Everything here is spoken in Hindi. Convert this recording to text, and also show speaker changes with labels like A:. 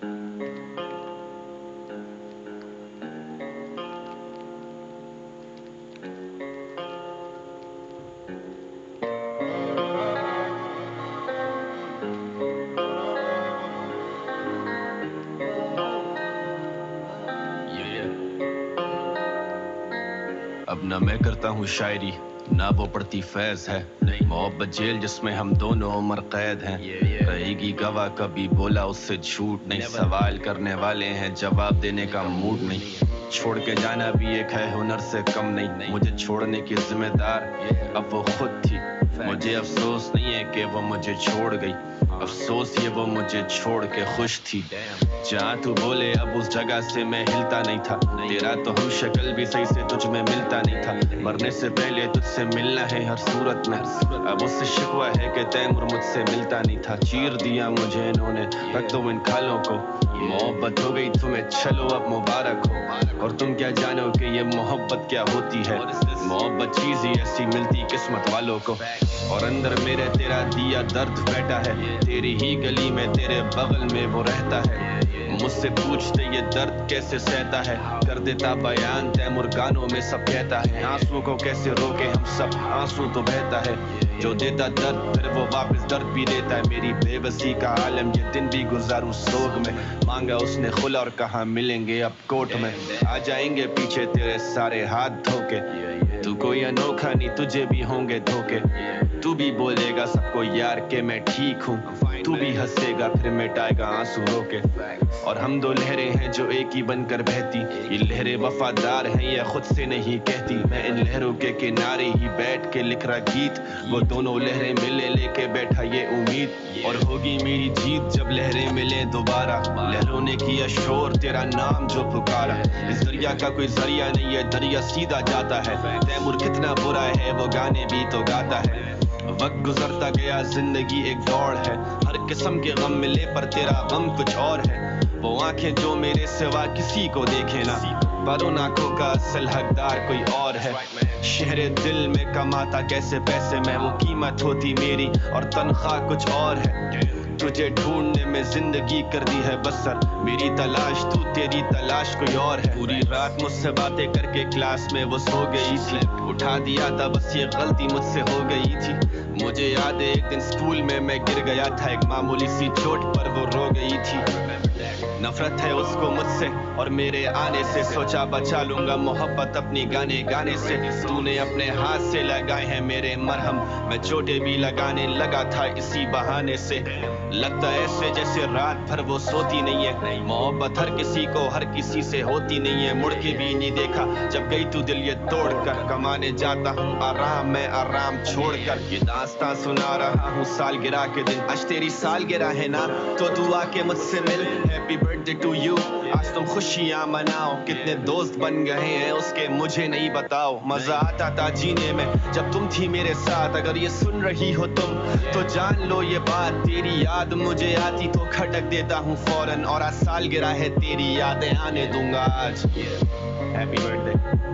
A: अब न मैं करता हूँ शायरी, ना वो पड़ती फैज है। मोहब्बत जेल जिसमें हम दोनों उम्र कैद हैं। रहेगी गवाह कभी बोला उससे झूठ नहीं। सवाल करने वाले हैं जवाब देने का मूड नहीं। छोड़ के जाना भी एक है हुनर से कम नहीं। मुझे छोड़ने की जिम्मेदार अब वो खुद थी। मुझे अफसोस नहीं है कि वो मुझे छोड़ गई, अफसोस ये वो मुझे छोड़ के खुश थी। जहाँ तू बोले अब उस जगह से मैं हिलता नहीं था। तेरा तो हम शक्ल भी सही से तुझ में मिलता नहीं था। मरने से पहले तुझसे मिलना है हर सूरत में। अब उससे शिकवा है कि तैमूर मुझसे मिलता नहीं था। चीर दिया मुझे इन्होंने, रख दो इन खालों को। मोहब्बत हो गई तुम्हें, चलो अब मुबारक हो। और तुम क्या जानो कि ये मोहब्बत क्या होती है। मोहब्बत चीज ही ऐसी मिलती किस्मत वालों को। और अंदर मेरे तेरा दिया दर्द बैठा है। तेरी ही गली में तेरे बगल में वो रहता है। मुझसे पूछते ये दर्द कैसे सहता है। कर देता बयान तैमूर गानों में सब कहता है। आंसू को कैसे रोके हम सब, आंसू तो बहता है। जो देता दर्द फिर वो वापस दर्द भी देता है। मेरी बेबसी का आलम ये दिन भी गुजारूं सोग में। मांगा उसने खुला और कहा मिलेंगे अब कोर्ट में। आ जाएंगे पीछे तेरे सारे हाथ धोके। तू कोई अनोखा नहीं, तुझे भी होंगे धोखे। तू भी बोलेगा सबको यार के मैं ठीक हूँ। तू भी हंसेगा फिर मिटाएगा आंसू रोके। और हम दो लहरें हैं जो एक ही बनकर बहती। ये लहरें वफादार हैं ये खुद से नहीं कहती। मैं इन लहरों के किनारे ही बैठ के लिख रहा गीत। वो दोनों लहरें मिले लेके बैठा ये उम्मीद। और होगी मेरी जीत जब लहरें मिले दोबारा। लहरों ने किया शोर तेरा नाम जो पुकारा। इस दरिया का कोई जरिया नहीं है, दरिया सीधा जाता है। तैमूर कितना बुरा है वो गाने भी तो गाता है। वक्त गुजरता गया जिंदगी एक दौड़ है। हर किस्म के गम मिले पर तेरा गम कुछ और है। वो आंखें जो मेरे सिवा किसी को देखे ना, पर उन आंखों का असल हकदार कोई और है। शहरे दिल में कमाता कैसे पैसे में, वो कीमत होती मेरी और तनख्वाह कुछ और है। तुझे ढूंढने में जिंदगी कर दी है बसर। मेरी तलाश तू, तेरी तलाश कोई और है। पूरी रात मुझसे बातें करके क्लास में वो सो गई थी। उठा दिया था बस ये गलती मुझसे हो गई थी। मुझे याद है एक दिन स्कूल में मैं गिर गया था। एक मामूली सी चोट पर वो रो गई थी। नफरत है उसको मुझसे और मेरे आने से। सोचा बचा लूंगा मोहब्बत अपनी गाने गाने से। तूने अपने हाथ से लगाए हैं मेरे मरहम। मैं चोटें भी लगाने लगा था इसी बहाने से। लगता ऐसे जैसे रात भर वो सोती नहीं है। मोहब्बत हर किसी को हर किसी से होती नहीं है। मुड़ के भी नहीं देखा जब गई तू दिल ये तोड़ कर। कमाने जाता हूँ आराम में आराम छोड़ कर। ये दास्तां सुना रहा हूँ सालगिरह के दिन। आज तेरी सालगिरह है ना तो तू आके मुझसे मिल। हैप्पी बर्थडे टू यू, आज तुम खुशियाँ मनाओ। कितने दोस्त बन गए हैं उसके मुझे नहीं बताओ। मजा आता था जीने में जब तुम थी मेरे साथ। अगर ये सुन रही हो तुम तो जान लो ये बात। तेरी याद मुझे आती तो खटक देता हूँ फौरन। और आज सालगिरह है तेरी यादें आने दूंगा आज। Happy birthday.